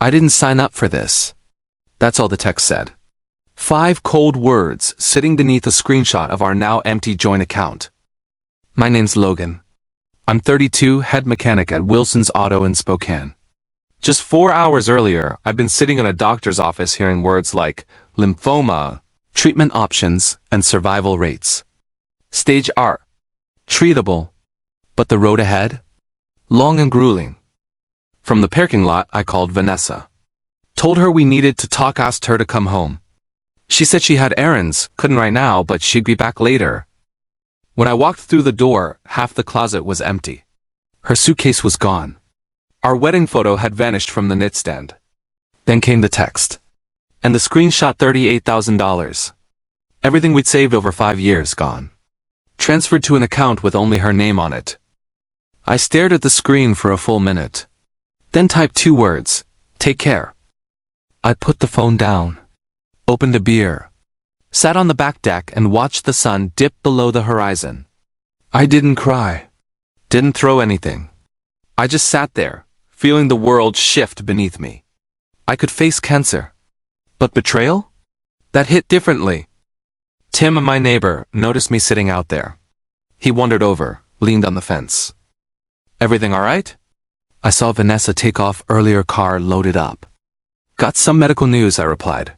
I didn't sign up for this. That's all the text said. 5 cold words sitting beneath a screenshot of our now empty joint account. My name's Logan. I'm 32, head mechanic at Wilson's Auto in Spokane. Just 4 hours earlier, I've been sitting in a doctor's office hearing words like lymphoma, treatment options, and survival rates. Stage R. Treatable. But the road ahead? Long and grueling. From the parking lot, I called Vanessa. Told her we needed to talk, asked her to come home. She said she had errands, couldn't right now, but she'd be back later. When I walked through the door, half the closet was empty. Her suitcase was gone. Our wedding photo had vanished from the nightstand. Then came the text. And the screenshot $38,000. Everything we'd saved over 5 years gone. Transferred to an account with only her name on it. I stared at the screen for a full minute. Then typed 2 words, take care. I put the phone down. Opened a beer. Sat on the back deck and watched the sun dip below the horizon. I didn't cry. Didn't throw anything. I just sat there, feeling the world shift beneath me. I could face cancer. But betrayal? That hit differently. Tim, my neighbor, noticed me sitting out there. He wandered over, leaned on the fence. Everything all right? I saw Vanessa take off earlier, car loaded up. Got some medical news, I replied.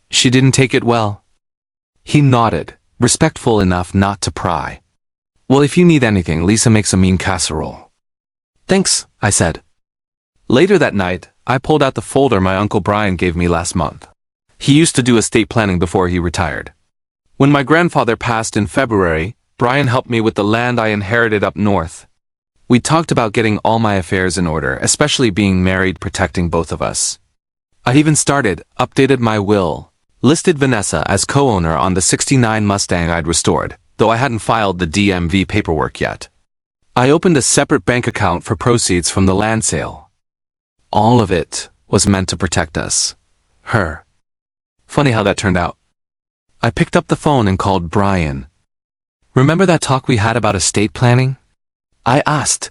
She didn't take it well. He nodded, respectful enough not to pry. Well, if you need anything, Lisa makes a mean casserole. Thanks, I said. Later that night, I pulled out the folder my Uncle Brian gave me last month. He used to do estate planning before he retired. When my grandfather passed in February, Brian helped me with the land I inherited up north. We talked about getting all my affairs in order, especially being married, protecting both of us. I even updated my will, listed Vanessa as co-owner on the '69 Mustang I'd restored, though I hadn't filed the DMV paperwork yet. I opened a separate bank account for proceeds from the land sale. All of it was meant to protect us. Her. Funny how that turned out. I picked up the phone and called Brian. Remember that talk we had about estate planning? I asked.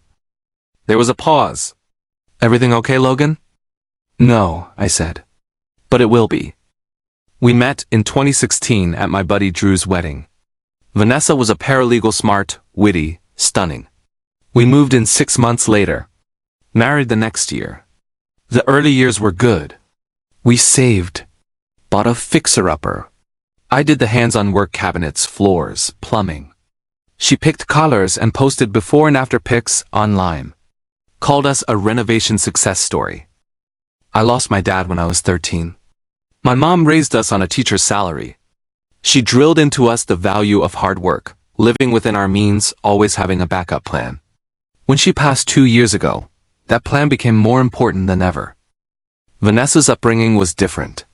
There was a pause. Everything okay, Logan? No, I said. But it will be. We met in 2016 at my buddy Drew's wedding. Vanessa was a paralegal, smart, witty, stunning. We moved in 6 months later. Married the next year. The early years were good. We saved. Bought a fixer-upper. I did the hands-on work, cabinets, floors, plumbing. She picked colors and posted before and after pics online. Called us a renovation success story. I lost my dad when I was 13. My mom raised us on a teacher's salary. She drilled into us the value of hard work, living within our means, always having a backup plan. When she passed 2 years ago, that plan became more important than ever. Vanessa's upbringing was different.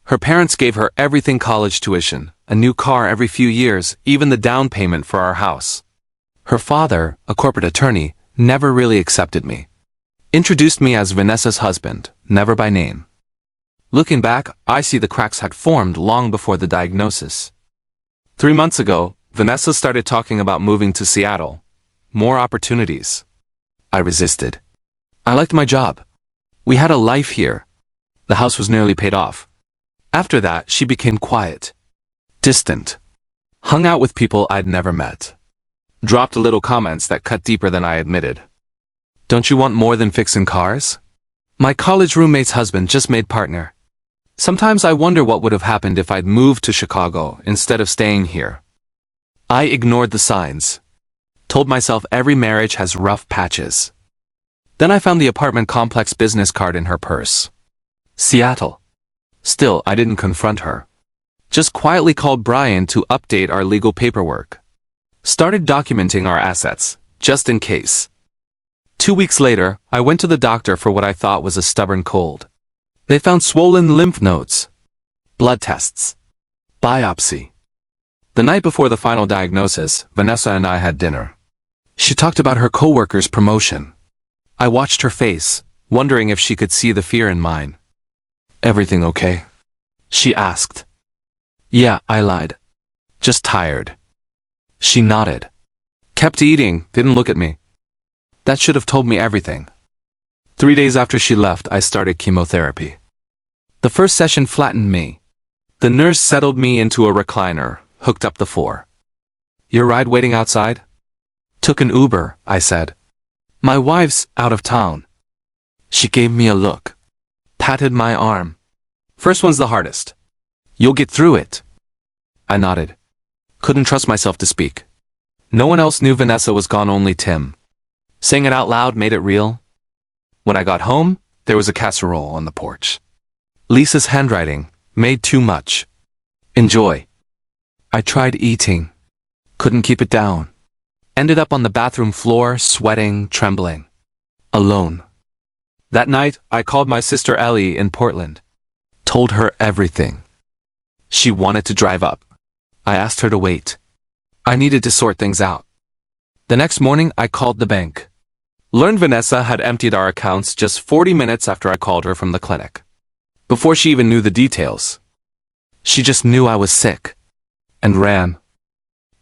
Her parents gave her everything: college tuition, a new car every few years, even the down payment for our house. Her father, a corporate attorney, never really accepted me. Introduced me as Vanessa's husband, never by name. Looking back, I see the cracks had formed long before the diagnosis. 3 months ago, Vanessa started talking about moving to Seattle. More opportunities. I resisted. I liked my job. We had a life here. The house was nearly paid off. After that, she became quiet. Distant. Hung out with people I'd never met. Dropped little comments that cut deeper than I admitted. Don't you want more than fixing cars? My college roommate's husband just made partner. Sometimes I wonder what would have happened if I'd moved to Chicago instead of staying here. I ignored the signs. Told myself every marriage has rough patches. Then I found the apartment complex business card in her purse. Seattle. Still, I didn't confront her. Just quietly called Brian to update our legal paperwork. Started documenting our assets, just in case. 2 weeks later, I went to the doctor for what I thought was a stubborn cold. They found swollen lymph nodes. Blood tests. Biopsy. The night before the final diagnosis, Vanessa and I had dinner. She talked about her coworker's promotion. I watched her face, wondering if she could see the fear in mine. Everything okay? She asked. Yeah, I lied. Just tired. She nodded. Kept eating, didn't look at me. That should have told me everything. 3 days after she left, I started chemotherapy. The first session flattened me. The nurse settled me into a recliner, hooked up the 4. Your ride waiting outside? Took an Uber, I said. My wife's out of town. She gave me a look. Patted my arm. First one's the hardest. You'll get through it. I nodded. Couldn't trust myself to speak. No one else knew Vanessa was gone, only Tim. Saying it out loud made it real. When I got home, there was a casserole on the porch. Lisa's handwriting, made too much. Enjoy. I tried eating. Couldn't keep it down. Ended up on the bathroom floor, sweating, trembling. Alone. That night, I called my sister Ellie in Portland. Told her everything. She wanted to drive up. I asked her to wait. I needed to sort things out. The next morning, I called the bank. Learned Vanessa had emptied our accounts just 40 minutes after I called her from the clinic. Before she even knew the details. She just knew I was sick. And ran.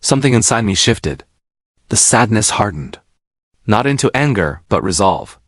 Something inside me shifted. The sadness hardened. Not into anger, but resolve.